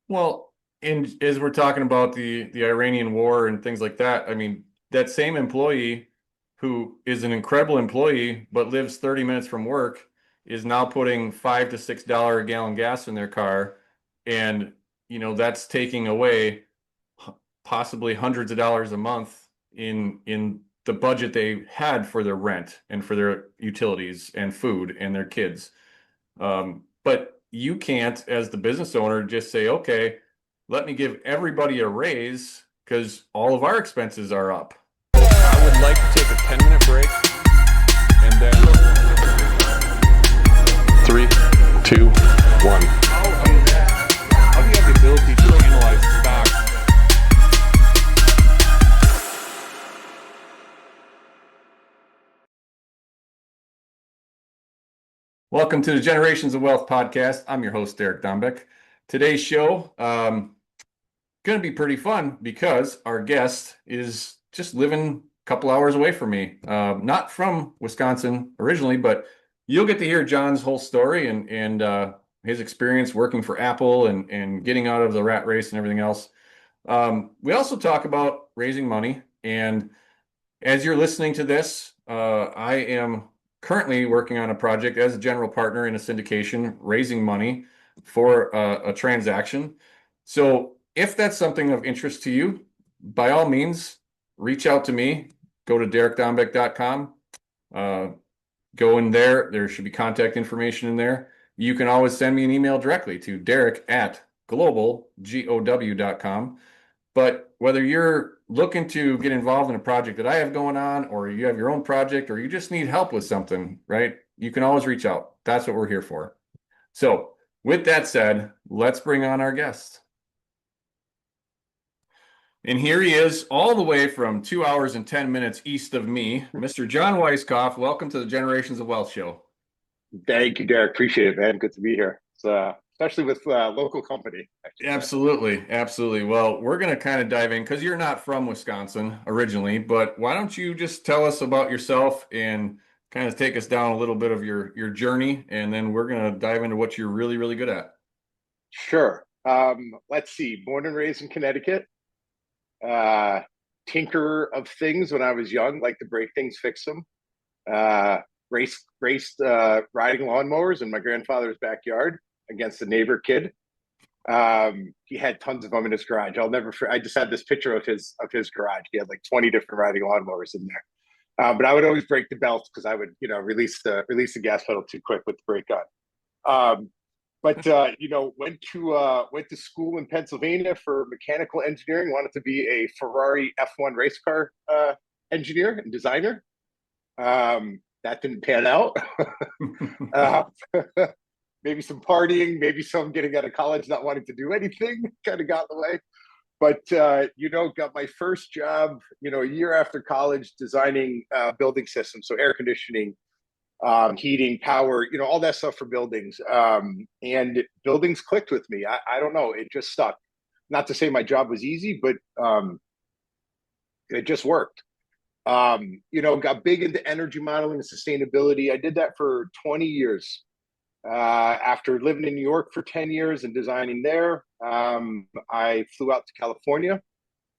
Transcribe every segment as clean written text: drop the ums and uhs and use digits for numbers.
Well, and as we're talking about the Iranian war and things like that, I mean, that same employee who is an incredible employee but lives 30 minutes from work is now putting $5 to $6 a gallon gas in their car, and that's taking away possibly hundreds of dollars a month in the budget they had for their rent and for their utilities and food and their kids. But you can't, as the business owner, just say, okay, let me give everybody a raise because all of our expenses are up. I would like to take a 10-minute break and then three, two, one. How do you have the ability to analyze stocks? Welcome to the Generations of Wealth podcast. I'm your host, Derek Dombeck. Today's show going to be pretty fun because our guest is just living a couple hours away from me. Not from Wisconsin originally, but you'll get to hear Jon's whole story and his experience working for Apple and getting out of the rat race and everything else. We also talk about raising money. And as you're listening to this, I am currently working on a project as a general partner in a syndication, raising money for a transaction. So if that's something of interest to you, by all means, reach out to me. Go to derekdombeck.com. Go in there. There should be contact information in there. You can always send me an email directly to derek@glow.com. But whether you're looking to get involved in a project that I have going on, or you have your own project, or you just need help with something, right? You can always reach out. That's what we're here for. So with that said, let's bring on our guest. And here he is, all the way from 2 hours and 10 minutes east of me, Mr. Jon Weiskopf. Welcome to the Generations of Wealth show. Thank you, Derek. Appreciate it, man. Good to be here. Especially with local company. Absolutely. Absolutely. Well, we're going to kind of dive in because you're not from Wisconsin originally, but why don't you just tell us about yourself and kind of take us down a little bit of your journey, and then we're going to dive into what you're really, really good at. Sure. Let's see. Born and raised in Connecticut. Tinker of things when I was young, like to break things, fix them. Raced riding lawnmowers in my grandfather's backyard against a neighbor kid. He had tons of them in his garage. I just had this picture of his garage. He had like 20 different riding lawnmowers in there. But I would always break the belts because I would, release the gas pedal too quick with the brake on. Went to school in Pennsylvania for mechanical engineering. Wanted to be a Ferrari F1 race car engineer and designer. That didn't pan out. Maybe some partying, maybe some getting out of college, not wanting to do anything kind of got in the way. But, got my first job, a year after college designing building systems. So air conditioning, heating, power, all that stuff for buildings. And buildings clicked with me. I don't know. It just stuck. Not to say my job was easy, but it just worked. Got big into energy modeling and sustainability. I did that for 20 years. After living in New York for 10 years and designing there, I flew out to California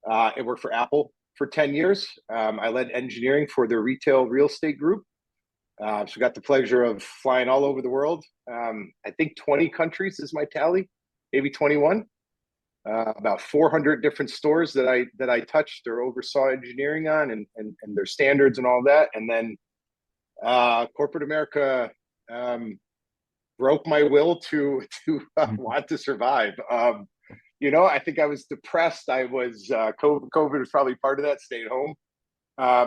and worked for Apple for 10 years. I led engineering for their retail real estate group. So got the pleasure of flying all over the world. I think 20 countries is my tally, maybe 21. About 400 different stores that I touched or oversaw engineering on and their standards and all that. And then corporate America broke my will to want to survive. I think I was depressed. I was COVID was probably part of that. Stayed home,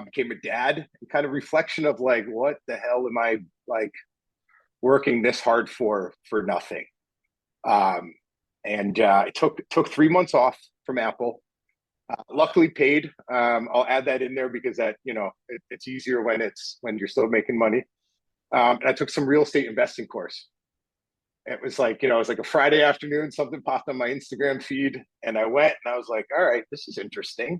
became a dad, and kind of reflection of like, what the hell am I like working this hard for nothing? And it took 3 months off from Apple. Luckily paid. I'll add that in there because that it's easier when you're still making money. And I took some real estate investing course. It was like, it was like a Friday afternoon, something popped on my Instagram feed and I went and I was like, all right, this is interesting.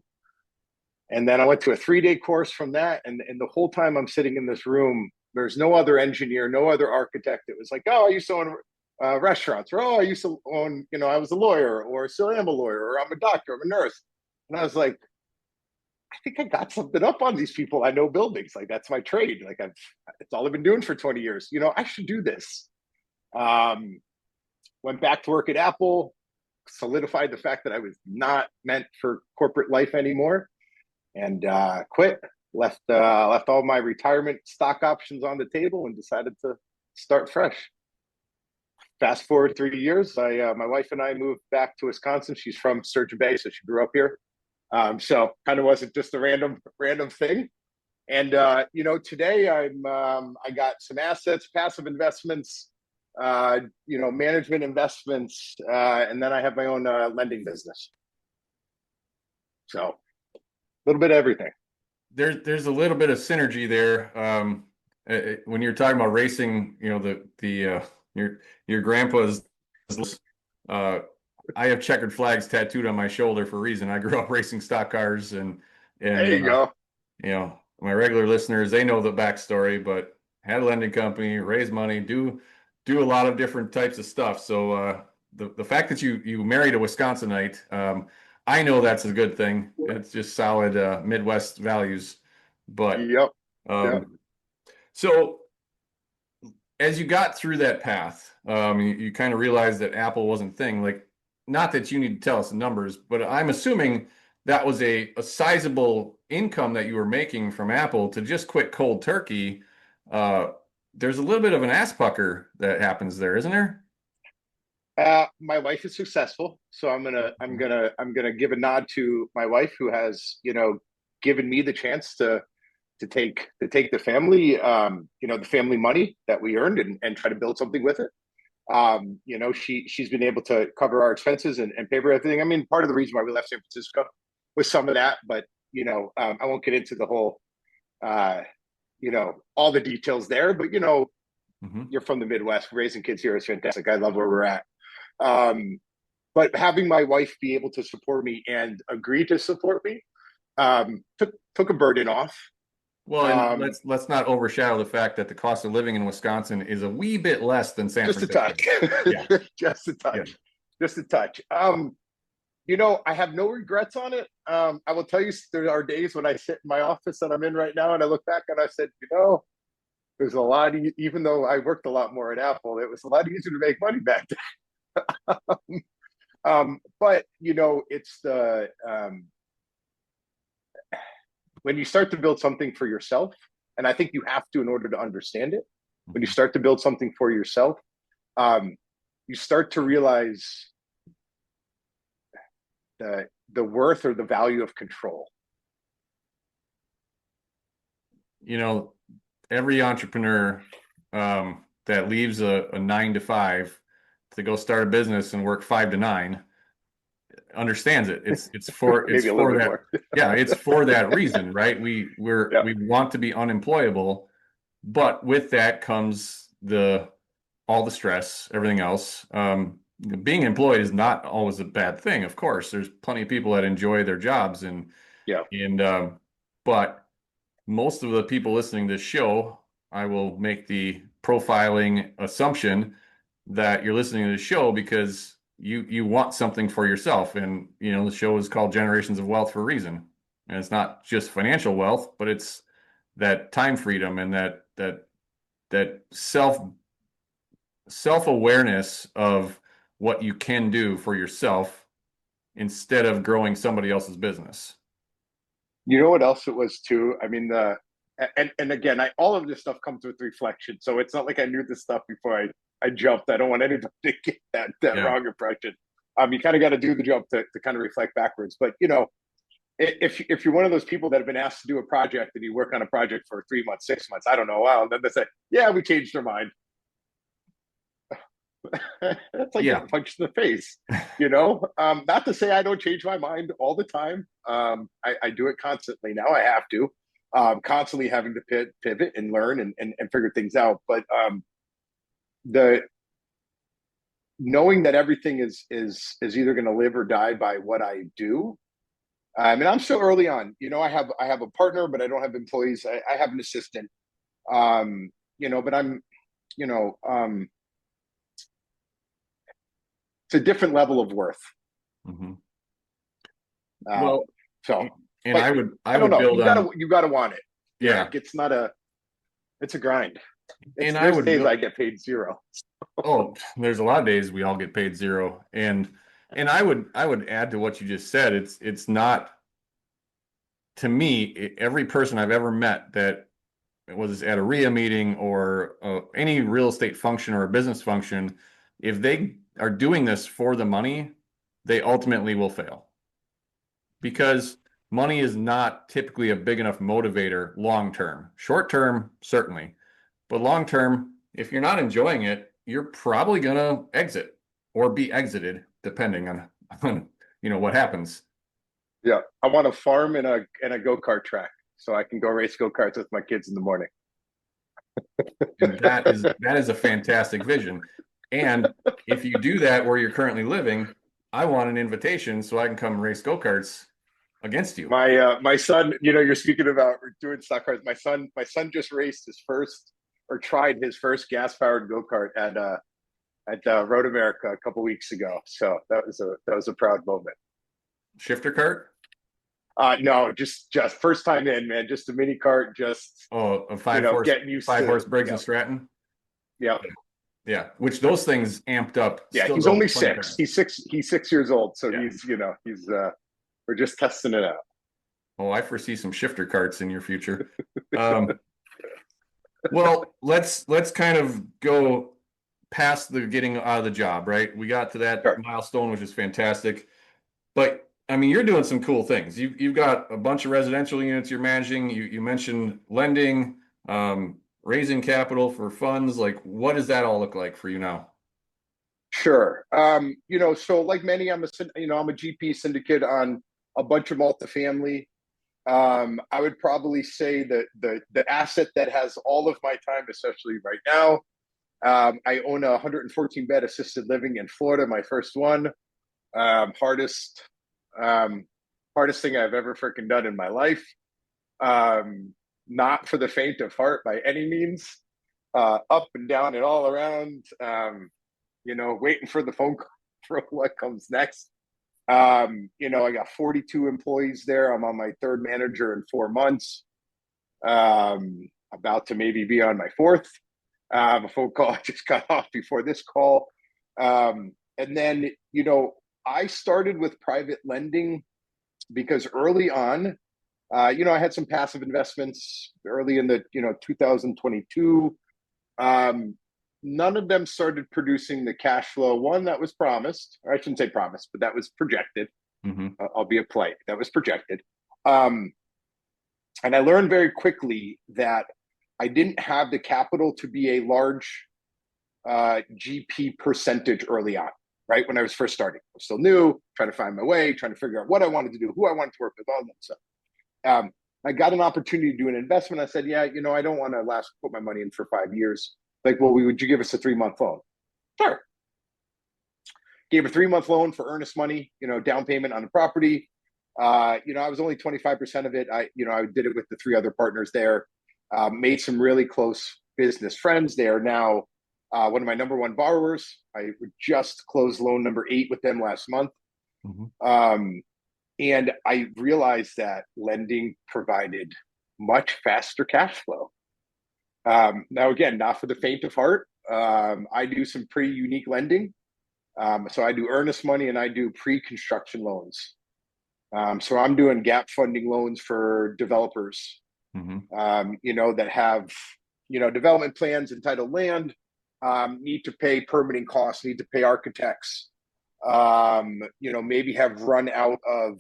And then I went to a 3-day course from that. And the whole time I'm sitting in this room, there's no other engineer, no other architect. It was like, oh, I used to own restaurants, or I used to own, I was a lawyer, or still am a lawyer, or I'm a doctor, I'm a nurse. And I was like, I think I got something up on these people. I know buildings, like that's my trade. Like it's all I've been doing for 20 years. I should do this. Um, Went back to work at Apple, solidified the fact that I was not meant for corporate life anymore, and quit. Left all my retirement stock options on the table and decided to start fresh. Fast forward 3 years, my wife and I moved back to Wisconsin. She's from Sturgeon Bay, so she grew up here. So kind of wasn't just a random thing. And today I got some assets, passive investments, management investments, and then I have my own lending business. So a little bit of everything. There's a little bit of synergy there. When you're talking about racing, your grandpa's. I have checkered flags tattooed on my shoulder for a reason. I grew up racing stock cars, and There you go. My regular listeners, they know the backstory, but had a lending company, raise money, do a lot of different types of stuff. So the fact that you married a Wisconsinite, I know that's a good thing. It's just solid Midwest values. But Yep. So as you got through that path, you kind of realized that Apple wasn't a thing. Like, not that you need to tell us the numbers, but I'm assuming that was a sizable income that you were making from Apple to just quit cold turkey. There's a little bit of an ass pucker that happens there, isn't there? My wife is successful, so I'm gonna give a nod to my wife, who has given me the chance to take the family, the family money that we earned, and try to build something with it. She's been able to cover our expenses and pay for everything. I mean, part of the reason why we left San Francisco was some of that, but I won't get into the whole, all the details there. But you're from the Midwest, raising kids here is fantastic. I love where we're at. But having my wife be able to support me and agree to support me took a burden off. Well, and let's not overshadow the fact that the cost of living in Wisconsin is a wee bit less than San Francisco. Just a touch. Just a touch. I have no regrets on it. I will tell you, there are days when I sit in my office that I'm in right now, and I look back and I said, there's a lot, even though I worked a lot more at Apple, it was a lot easier to make money back then. But it's the when you start to build something for yourself, and I think you have to in order to understand it. When you start to build something for yourself, you start to realize the worth or the value of control. Every entrepreneur that leaves a 9 to 5 to go start a business and work 5 to 9 understands it. It's for that. Yeah, it's for that reason, right? We want to be unemployable, but with that comes all the stress, everything else. Being employed is not always a bad thing. Of course, there's plenty of people that enjoy their jobs, but most of the people listening to this show, I will make the profiling assumption that you're listening to the show because you want something for yourself. And, the show is called Generations of Wealth for a reason. And it's not just financial wealth, but it's that time freedom and that self-awareness of what you can do for yourself instead of growing somebody else's business. You know what else it was too? I mean, and again, all of this stuff comes with reflection. So it's not like I knew this stuff before I jumped. I don't want anybody to get that wrong impression. You kind of got to do the jump to kind of reflect backwards. But if you're one of those people that have been asked to do a project and you work on a project for 3 months, 6 months, I don't know, a while, and then they say, "Yeah, we changed our mind." That's like a punch in the face, not to say I don't change my mind all the time. I do it constantly. Now I have to, constantly having to pivot and learn and figure things out. But the knowing that everything is either going to live or die by what I do. And I'm still early on. I have a partner, but I don't have employees. I have an assistant. But I'm, it's a different level of worth. Mm-hmm. Uh, Well, so, and but I don't would know. build on, You gotta want it. yeah. Like, it's a grind. And I There's would days build, I get paid zero. oh, there's a lot of days we all get paid zero. And I would add to what you just said. It's not, to me, every person I've ever met that was at a RIA meeting or any real estate function or a business function, if they are doing this for the money, they ultimately will fail because money is not typically a big enough motivator long term. Short term, certainly, but long term, if you're not enjoying it, you're probably gonna exit or be exited, depending on what happens. Yeah, I want a farm and a go-kart track so I can go race go-karts with my kids in the morning. And that is a fantastic vision. And if you do that where you're currently living, I want an invitation so I can come race go-karts against you. My son, you're speaking about doing stock cars. My son just raced his first, or tried his first gas-powered go-kart at Road America a couple weeks ago. So that was a proud moment. Shifter cart? No, just first time in, man. Just a mini cart, just A five horse getting used five to. horse Briggs Yeah, and Stratton. yeah, Yeah, which those things amped up yeah. still He's go only 20 six. times. He's 6 years old, so Yeah. he's we're just testing it out. Oh, I foresee some shifter carts in your future. Well, let's kind of go past the getting out of the job, right? We got to that Sure. milestone, which is fantastic. But I mean, you're doing some cool things. You've got a bunch of residential units you're managing. You mentioned lending, raising capital for funds. Like, what does that all look like for you now? Sure. So like many, I'm a GP syndicate on a bunch of multifamily. I would probably say that the asset that has all of my time, especially right now, I own a 114 bed assisted living in Florida, my first one. Hardest thing I've ever freaking done in my life. Not for the faint of heart by any means. Up and down and all around. Waiting for the phone call for what comes next. I got 42 employees there. I'm on my third manager in 4 months. About to maybe be on my fourth. A phone call I just got off before this call. And then, I started with private lending because early on, I had some passive investments early in the, 2022. None of them started producing the cash flow. One that was promised, or I shouldn't say promised, but that was projected. Mm-hmm. Albeit polite, that was projected. And I learned very quickly that I didn't have the capital to be a large GP percentage early on, right? When I was first starting, I was still new, trying to find my way, trying to figure out what I wanted to do, who I wanted to work with, all that stuff. I got an opportunity to do an investment. I said, yeah, I don't want to put my money in for 5 years. Like, well, would you give us a 3-month loan? Sure. Gave a 3-month loan for earnest money, down payment on the property. I was only 25% of it. I did it with the 3 other partners there. Made some really close business friends. They are now one of my number one borrowers. I just closed loan number 8 with them last month. Mm-hmm. And I realized that lending provided much faster cash flow. Now, again, not for the faint of heart. I do some pretty unique lending. So I do earnest money and I do pre-construction loans. So I'm doing gap funding loans for developers, mm-hmm. That have, development plans, entitled land, need to pay permitting costs, need to pay architects, maybe have run out of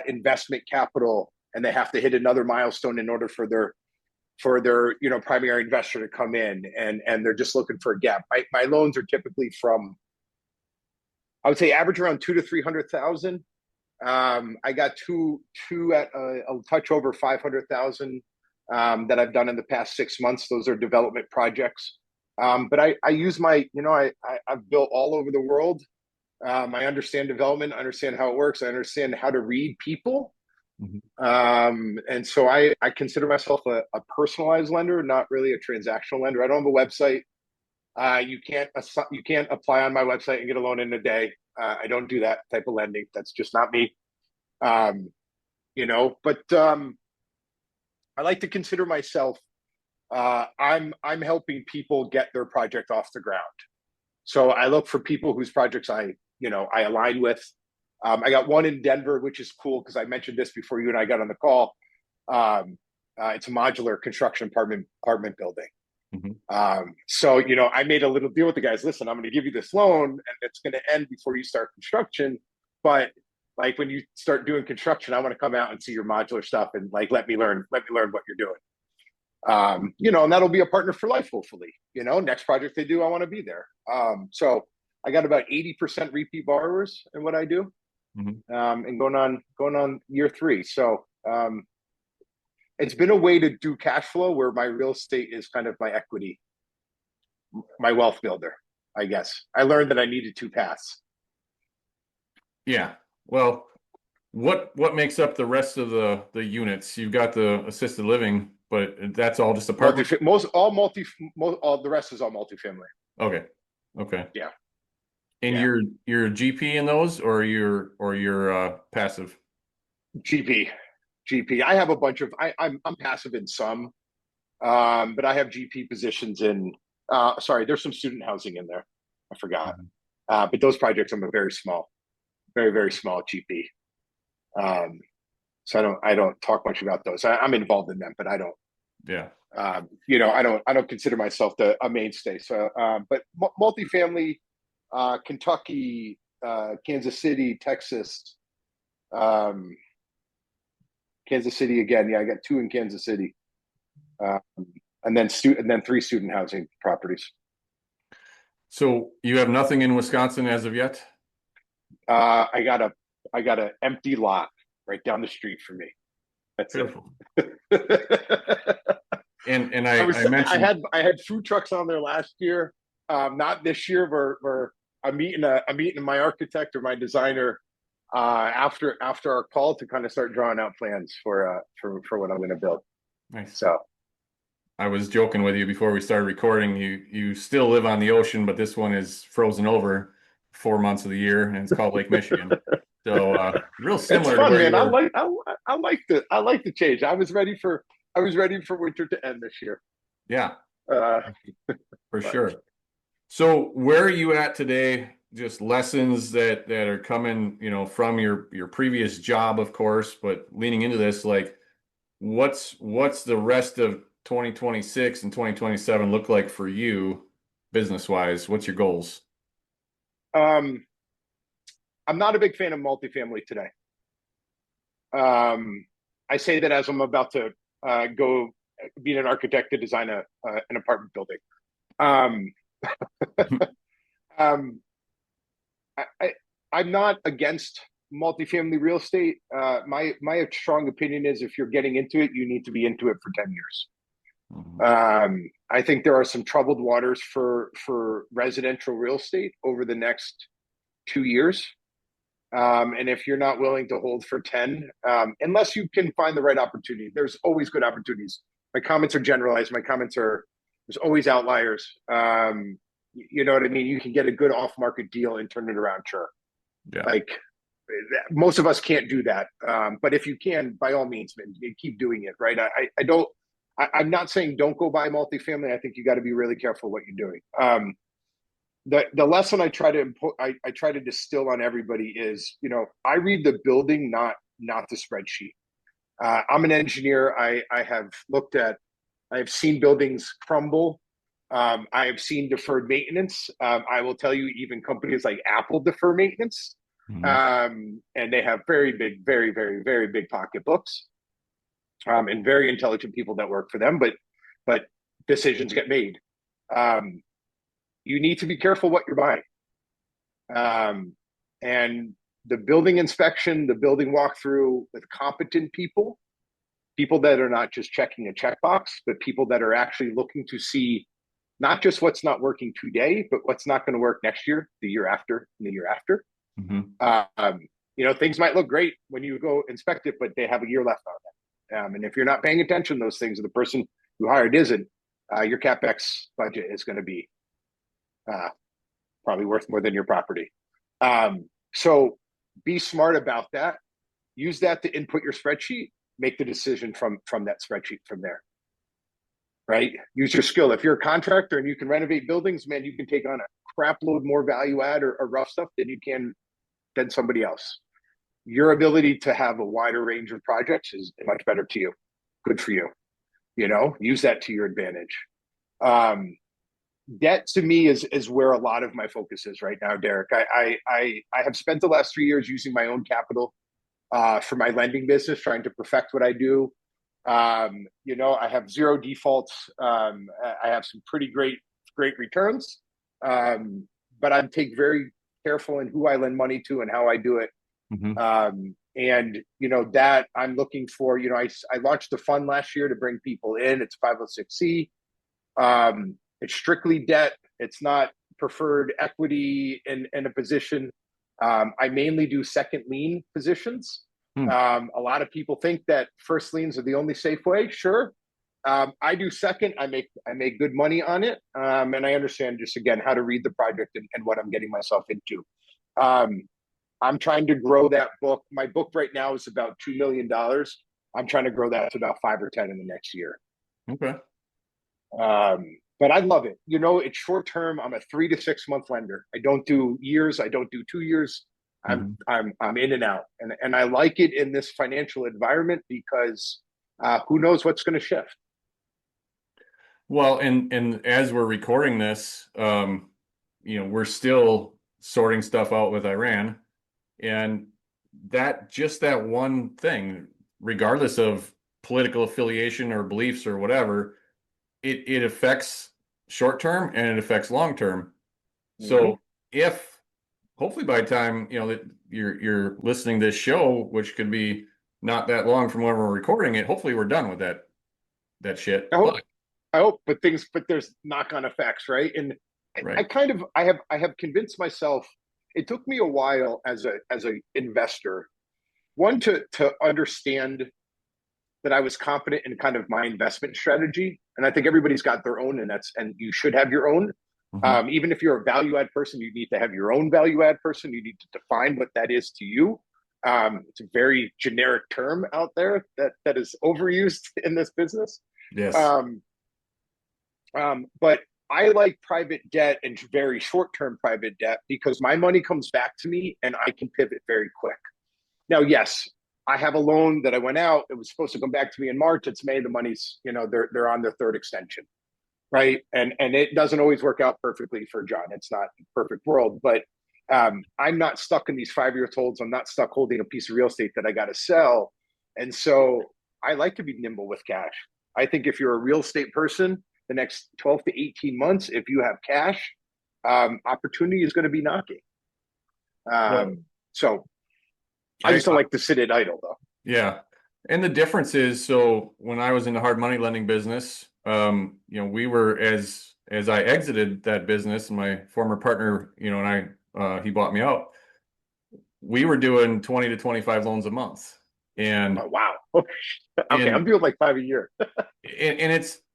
investment capital and they have to hit another milestone in order for their primary investor to come in, and they're just looking for a gap. My loans are typically from, I would say, average around 200,000 to 300,000. I got two at a touch over 500,000 that I've done in the past 6 months. Those are development projects. But I use I've built all over the world. I understand development, I understand how it works, I understand how to read people. Mm-hmm. And so I consider myself a personalized lender, not really a transactional lender. I don't have a website. You can't apply on my website and get a loan in a day. I don't do that type of lending. That's just not me. But I like to consider myself. I'm helping people get their project off the ground. So I look for people whose projects I align with. I got one in Denver, which is cool because I mentioned this before you and I got on the call. It's a modular construction apartment building. So I made a little deal with the guys. Listen, I'm going to give you this loan, and it's going to end before you start construction. But like when you start doing construction, I want to come out and see your modular stuff and like let me learn what you're doing. And that'll be a partner for life, hopefully. Next project they do, I want to be there. So I got about 80% repeat borrowers in what I do, and going on year 3. So it's been a way to do cash flow where my real estate is kind of my equity, my wealth builder, I guess. I learned that I needed 2 paths. Yeah. Well, what makes up the rest of the units? You've got the assisted living, but that's all just apartment. All the rest is all multifamily. Okay. Yeah. And you're a GP in those, or you're passive? GP. I have a bunch of. I'm passive in some, but I have GP positions in. There's some student housing in there. I forgot. But those projects, I'm a very small GP. So I don't talk much about those. I'm involved in them, but I don't. Yeah. I don't consider myself a mainstay. So, but multifamily, Kentucky, Kansas City, Texas, Kansas City again. Yeah, I got 2 in Kansas City, and then 3 student housing properties. So you have nothing in Wisconsin as of yet? I got an empty lot right down the street from me. That's beautiful. It. And I mentioned I had food trucks on there last year, not this year. Where I'm meeting my architect or my designer after our call to kind of start drawing out plans for what I'm going to build. Nice. So I was joking with you before we started recording. You still live on the ocean, but this one is frozen over 4 months of the year, and it's called Lake Michigan. So real similar. It's fun, to where man. you were. I like the change. I was ready for winter to end this year. Yeah, for sure. So where are you at today? Just lessons that are coming, from your previous job, of course, but leaning into this, like what's the rest of 2026 and 2027 look like for you business wise? What's your goals? I'm not a big fan of multifamily today. I say that as I'm about to go be an architect to design an apartment building. I'm not against multifamily real estate. My strong opinion is if you're getting into it, you need to be into it for 10 years. I think there are some troubled waters for residential real estate over the next 2 years. And if you're not willing to hold for 10, unless you can find the right opportunity, there's always good opportunities. My comments are generalized. There's always outliers. You know what I mean? You can get a good off-market deal and turn it around. Sure. Yeah. Like most of us can't do that. But if you can, by all means, man, keep doing it. Right. I'm not saying don't go buy multifamily. I think you got to be really careful what you're doing. The lesson I try to distill on everybody is, I read the building, not the spreadsheet. I'm an engineer. I have seen buildings crumble. I have seen deferred maintenance. I will tell you, even companies like Apple defer maintenance, and they have very big, very, very, very big pocketbooks, and very intelligent people that work for them. But decisions get made. You need to be careful what you're buying. And the building inspection, the building walkthrough with competent people that are not just checking a checkbox, but people that are actually looking to see not just what's not working today, but what's not going to work next year, the year after, and the year after. Things might look great when you go inspect it, but they have a year left on it. And if you're not paying attention to those things, the person who hired isn't, your CapEx budget is going to be probably worth more than your property. So be smart about that. Use that to input your spreadsheet. Make the decision from that spreadsheet from there. Right? Use your skill. If you're a contractor and you can renovate buildings, man, you can take on a crap load more value add or rough stuff than somebody else. Your ability to have a wider range of projects is much better to you. Good for you. Use that to your advantage. Debt to me is where a lot of my focus is right now, Derek. I have spent the last 3 years using my own capital for my lending business, trying to perfect what I do. I have zero defaults. I have some pretty great returns, but I take very careful in who I lend money to and how I do it. Mm-hmm. That I'm looking for. I launched a fund last year to bring people in. It's 506c. It's strictly debt. It's not preferred equity in a position. I mainly do second lien positions. A lot of people think that first liens are the only safe way. Sure. I do second. I make good money on it. And I understand just again how to read the project and what I'm getting myself into. I'm trying to grow that book. My book right now is about $2 million. I'm trying to grow that to about 5 or 10 in the next year. Okay. But I love it. It's short term. I'm a 3 to 6 month lender. I don't do years. I don't do 2 years. I'm in and out, and I like it in this financial environment because who knows what's going to shift. Well, and as we're recording this, we're still sorting stuff out with Iran, and that one thing, regardless of political affiliation or beliefs or whatever, it affects short term and it affects long term. Mm-hmm. So if hopefully by the time that you're listening to this show, which could be not that long from when we're recording it, hopefully we're done with that shit. I hope, but there's knock-on effects, right? And right. I have convinced myself. It took me a while as a investor, one to understand that I was confident in kind of my investment strategy, and I think everybody's got their own, and you should have your own. Mm-hmm. Even if you're a value add person, you need to have your own value add person. You need to define what that is to you. It's a very generic term out there that is overused in this business. Yes. But I like private debt and very short-term private debt because my money comes back to me and I can pivot very quick. Now, yes, I have a loan that I went out. It was supposed to come back to me in March. It's May. The money's, they're on their third extension. Right. And it doesn't always work out perfectly for John. It's not a perfect world, but I'm not stuck in these 5-year holds. I'm not stuck holding a piece of real estate that I got to sell. And so I like to be nimble with cash. I think if you're a real estate person, the next 12 to 18 months, if you have cash, opportunity is going to be knocking. So I just don't like to sit at idle though. Yeah. And the difference is, so when I was in the hard money lending business, we were, as I exited that business, and my former partner, and he bought me out, we were doing 20 to 25 loans a month. And oh, wow. Okay. I'm doing like 5 a year.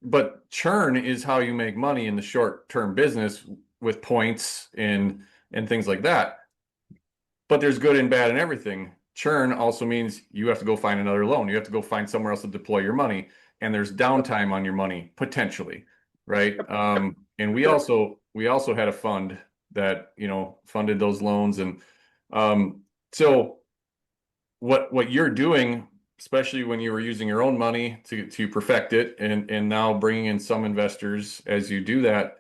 but churn is how you make money in the short term business with points and things like that. But there's good and bad in everything. Churn also means you have to go find another loan. You have to go find somewhere else to deploy your money. And there's downtime on your money potentially, right? And we also had a fund that funded those loans, and so what you're doing, especially when you were using your own money to perfect it, and now bringing in some investors as you do that,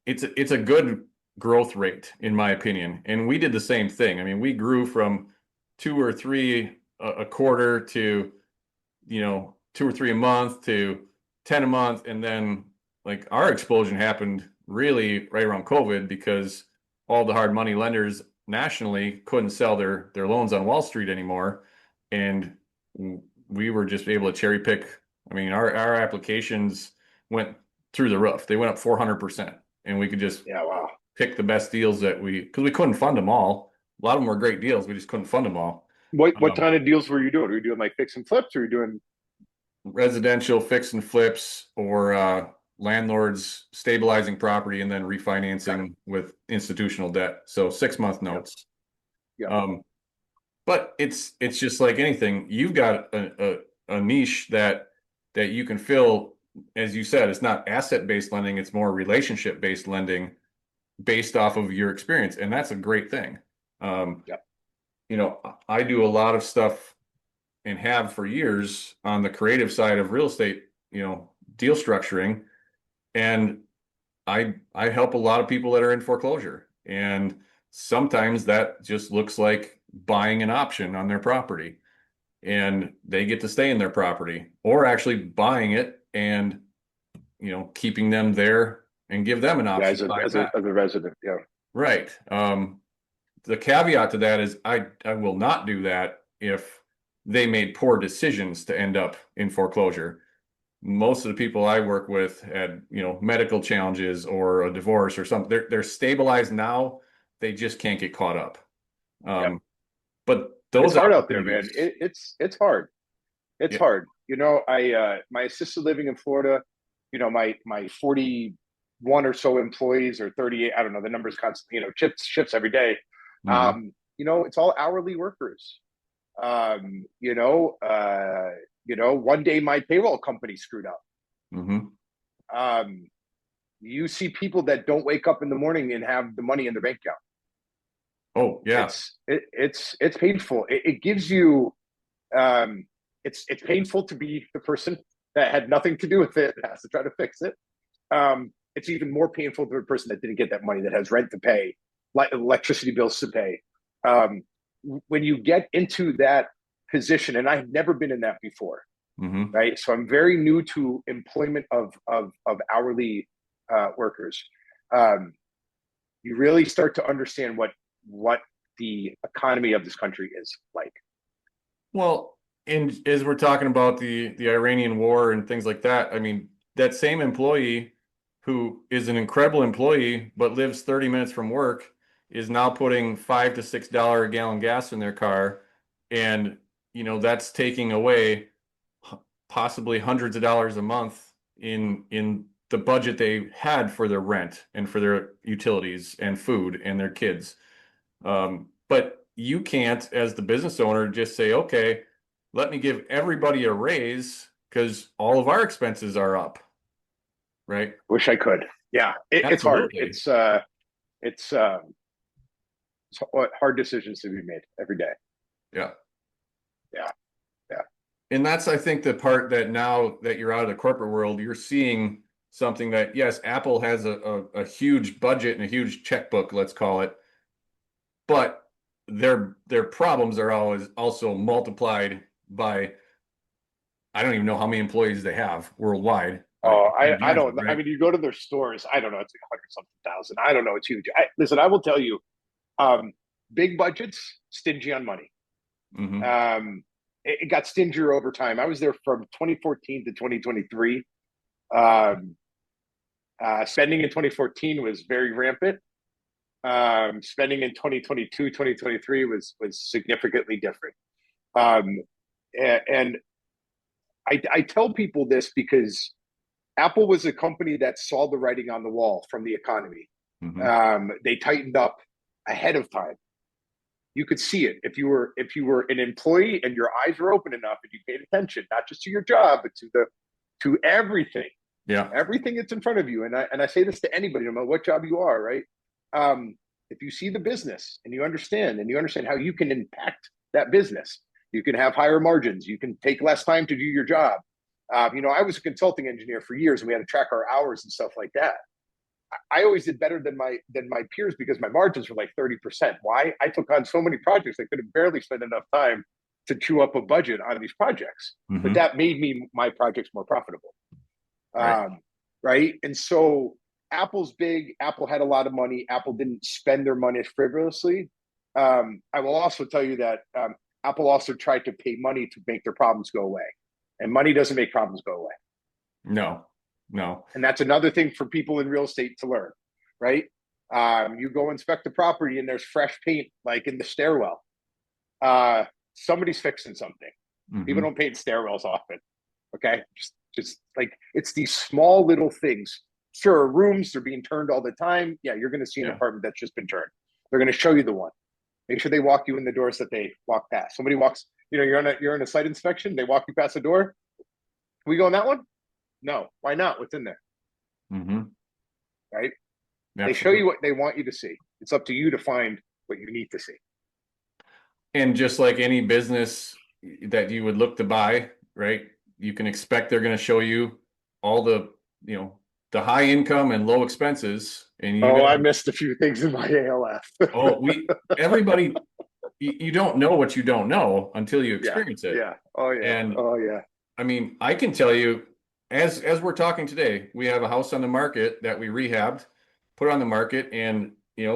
it's a good growth rate in my opinion. And we did the same thing. I mean, we grew from 2 or 3 a quarter to 2 or 3 a month to 10 a month. And then like our explosion happened really right around COVID because all the hard money lenders nationally couldn't sell their loans on Wall Street anymore. And we were just able to cherry pick. I mean, our applications went through the roof. They went up 400%, and we could just pick the best deals because we couldn't fund them all. A lot of them were great deals. We just couldn't fund them all. What kind of deals were you doing? Were you doing like fix and flips, or were you doing residential fix and flips, or landlords stabilizing property and then refinancing with institutional debt? So 6-month notes. But it's just like anything. You've got a niche that you can fill. As you said, it's not asset-based lending, it's more relationship-based lending based off of your experience. And that's a great thing. You know, I do a lot of stuff and have for years on the creative side of real estate, you know, deal structuring. And I help a lot of people that are in foreclosure. And sometimes that just looks like buying an option on their property, and they get to stay in their property, or actually buying it and, you know, keeping them there and give them an option to buy it back. As a resident. Yeah. Right. The caveat to that is I will not do that if they made poor decisions to end up in foreclosure. Most of the people I work with had, you know, medical challenges or a divorce or something. They're stabilized now. They just can't get caught up. But those it's hard out there, man. It's hard. It's hard. You know, my assisted living in Florida, you know, my 41 or so employees, or 38, I don't know, the numbers constantly, you know, shifts every day. You know, it's all hourly workers. You know, one day my payroll company screwed up. You see people that don't wake up in the morning and have the money in their bank account. Oh yeah. It's painful. It gives you, it's painful to be the person that had nothing to do with it, that has to try to fix it. It's even more painful to the person that didn't get that money, that has rent to pay, like electricity bills to pay. When you get into that position, and I've never been in that before, right? So I'm very new to employment of hourly workers. You really start to understand what the economy of this country is like. Well, and as we're talking about the Iranian war and things like that, I mean, that same employee who is an incredible employee but lives 30 minutes from work is now putting $5 to $6 a gallon gas in their car, and you know that's taking away possibly hundreds of dollars a month in the budget they had for their rent and for their utilities and food and their kids. But you can't, as the business owner, just say, okay, let me give everybody a raise because all of our expenses are up. Right. Wish I could. Yeah. It's hard. It's hard decisions to be made every day. Yeah. Yeah. Yeah. And that's, I think, the part that now that you're out of the corporate world, you're seeing something that, yes, Apple has a huge budget and a huge checkbook, let's call it, but their problems are always also multiplied by, I don't even know how many employees they have worldwide. Oh, I don't know. Right? I mean, you go to their stores, I don't know, it's like 100-something thousand. I don't know, it's huge. Listen, I will tell you, big budgets, stingy on money. It got stingier over time. I was there from 2014 to 2023. Spending in 2014 was very rampant. Spending in 2022, 2023 was significantly different. And I tell people this because Apple was a company that saw the writing on the wall from the economy. They tightened up ahead of time. You could see it if you were an employee and your eyes were open enough and you paid attention, not just to your job, but to everything. Yeah, everything that's in front of you. And I say this to anybody, no matter what job you are, right? If you see the business and you understand how you can impact that business, you can have higher margins. You can take less time to do your job. You know, I was a consulting engineer for years, and we had to track our hours and stuff like that. I always did better than my peers because my margins were like 30%. Why? I took on so many projects I could have barely spent enough time to chew up a budget on these projects. But that made my projects more profitable. Right? And so Apple's big. Apple had a lot of money. Apple didn't spend their money frivolously. I will also tell you that Apple also tried to pay money to make their problems go away. And money doesn't make problems go away. No. And that's another thing for people in real estate to learn, right? You go inspect the property and there's fresh paint, like in the stairwell. Somebody's fixing something. People don't paint stairwells often. Okay. Just like, it's these small little things. Sure, rooms are being turned all the time. Yeah, you're going to see an apartment that's just been turned. They're going to show you the one. Make sure they walk you in the doors that they walk past. Somebody walks, you're in a site inspection. They walk you past the door. Can we go in that one? No. Why not? What's in there? Mm-hmm. Right? Absolutely. They show you what they want you to see. It's up to you to find what you need to see. And just like any business that you would look to buy, right? You can expect they're going to show you all the, the high income and low expenses. And I missed a few things in my ALF. Everybody, you don't know what you don't know until you experience it. Yeah. Oh yeah. And yeah. I mean, I can tell you, as we're talking today, we have a house on the market that we rehabbed, put on the market, and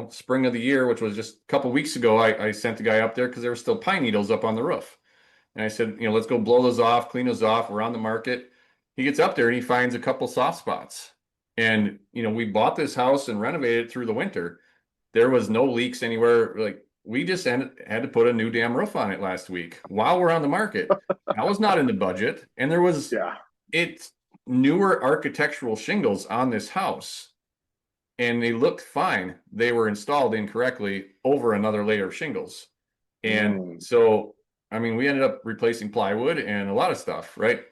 spring of the year, which was just a couple of weeks ago, I sent the guy up there because there were still pine needles up on the roof. And I said, let's go blow those off, clean those off. We're on the market. He gets up there and he finds a couple soft spots. And, we bought this house and renovated it through the winter. There was no leaks anywhere. Like, we just had to put a new damn roof on it last week while we're on the market. That was not in the budget. And there was, it's newer architectural shingles on this house. And they looked fine. They were installed incorrectly over another layer of shingles. And so, I mean, we ended up replacing plywood and a lot of stuff, right?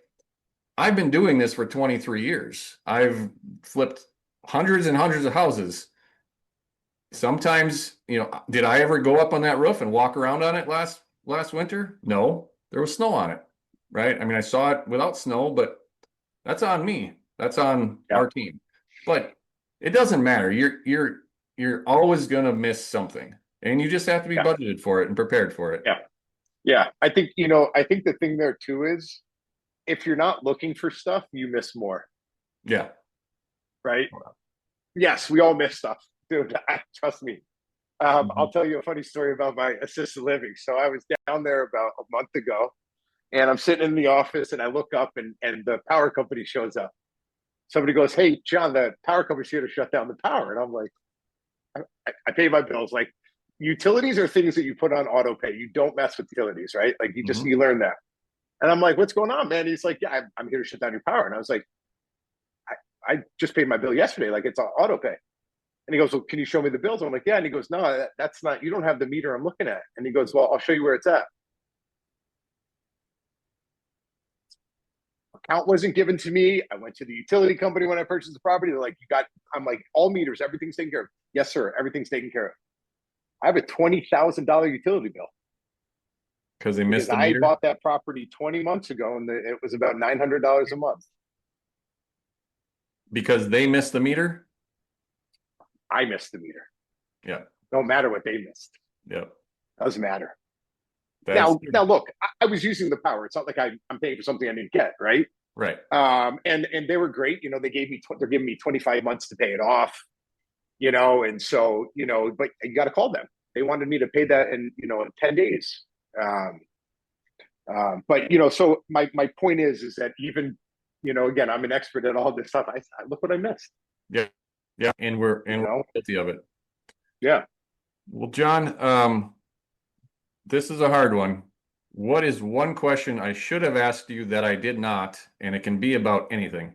I've been doing this for 23 years. I've flipped hundreds and hundreds of houses. Sometimes, did I ever go up on that roof and walk around on it last winter? No, there was snow on it, right? I mean, I saw it without snow, but that's on me. That's on our team. But it doesn't matter. You're always going to miss something, and you just have to be budgeted for it and prepared for it. Yeah. I think the thing there too is, if you're not looking for stuff, you miss more. Yeah. Right. Yes, we all miss stuff, dude. Trust me. I'll tell you a funny story about my assisted living. So I was down there about a month ago, and I'm sitting in the office, and I look up, and the power company shows up. Somebody goes, "Hey, John, the power company's here to shut down the power." And I'm like, I pay my bills. Like, utilities are things that you put on auto pay. You don't mess with utilities, right? Like, you learn that. And I'm like, "What's going on, man?" He's like, "Yeah, I'm here to shut down your power." And I was like, I just paid my bill yesterday. Like, it's on auto pay. And he goes, "Well, can you show me the bills?" I'm like, "Yeah." And he goes, "No, that's not, you don't have the meter I'm looking at." And he goes, "Well, I'll show you where it's at." Account wasn't given to me. I went to the utility company when I purchased the property. They're like, I'm like, "All meters, everything's taken care of." "Yes, sir. Everything's taken care of." I have a $20,000 utility bill. Because they missed the meter? I bought that property 20 months ago, and it was about $900 a month. Because they missed the meter? I missed the meter. Yeah. Don't matter what they missed. Yeah. Doesn't matter. Now, look, I was using the power. It's not like I'm paying for something I didn't get, right? Right. And they were great. They're giving me 25 months to pay it off. And so, but you got to call them. They wanted me to pay that in 10 days. But so my point is that even, again, I'm an expert at all this stuff. I look what I missed. Yeah. Yeah. And we're guilty of it. Yeah. Well, John, this is a hard one. What is one question I should have asked you that I did not? And it can be about anything.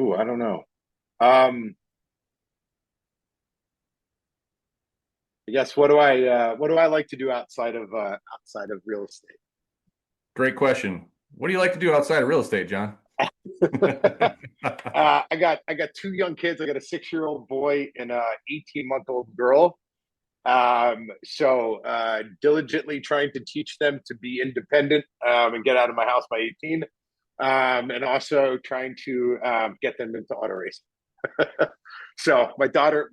I don't know. I guess what do I like to do outside of real estate? Great question. What do you like to do outside of real estate, John? I got two young kids. I got a 6-year-old boy and a 18-month-old girl. So diligently trying to teach them to be independent and get out of my house by 18. And also trying to get them into auto racing. So my daughter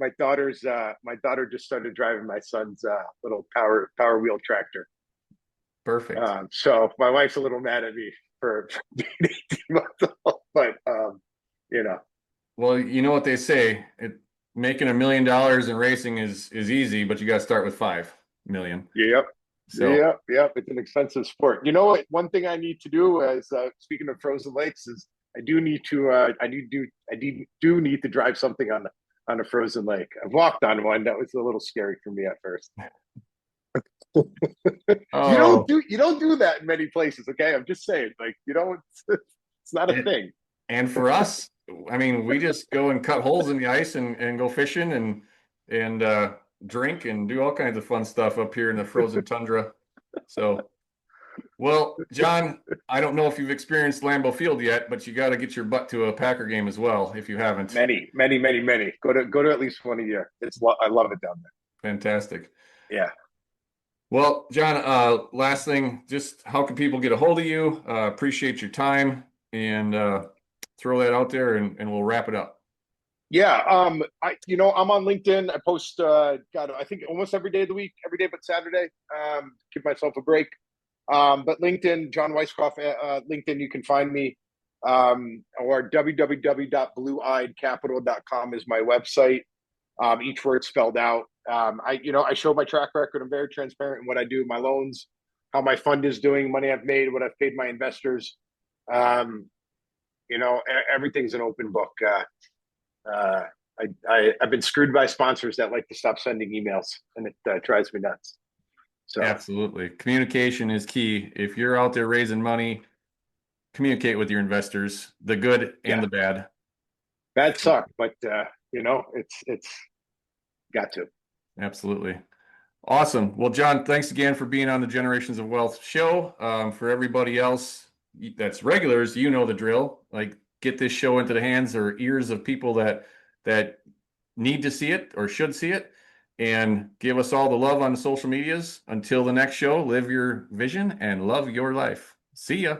just started driving my son's little power wheel tractor. Perfect. So my wife's a little mad at me for being 18 months old, but Well, you know what they say, making $1 million in racing is easy, but you got to start with 5 million. Yep. So. Yep. It's an expensive sport. You know what? One thing I need to do is, speaking of frozen lakes, is I do need to drive something on a frozen lake. I've walked on one. That was a little scary for me at first. You don't do that in many places. Okay. I'm just saying, like, it's not a thing. And for us, I mean, we just go and cut holes in the ice and go fishing and drink and do all kinds of fun stuff up here in the frozen tundra. So, well, Jon, I don't know if you've experienced Lambeau Field yet, but you got to get your butt to a Packer game as well if you haven't. Many. Go to at least one a year. I love it down there. Fantastic. Yeah. Well, Jon, last thing, just how can people get a hold of you? Appreciate your time and throw that out there and we'll wrap it up. Yeah. I'm on LinkedIn. I post, God, I think almost every day of the week, every day but Saturday. Give myself a break. But LinkedIn, Jon Weiskopf, LinkedIn, you can find me. Or www.blueeyedcapital.com is my website. Each word spelled out. I show my track record. I'm very transparent in what I do, my loans, how my fund is doing, money I've made, what I've paid my investors. Everything's an open book. I've been screwed by sponsors that like to stop sending emails, and it drives me nuts. So absolutely, communication is key. If you're out there raising money, communicate with your investors, the good and the bad. Bad suck, but it's got to. Absolutely. Awesome. Well, Jon, thanks again for being on the Generations of Wealth show. For everybody else that's regulars, you know the drill. Like, get this show into the hands or ears of people that need to see it or should see it, and give us all the love on the social medias. Until the next show, live your vision and love your life. See ya.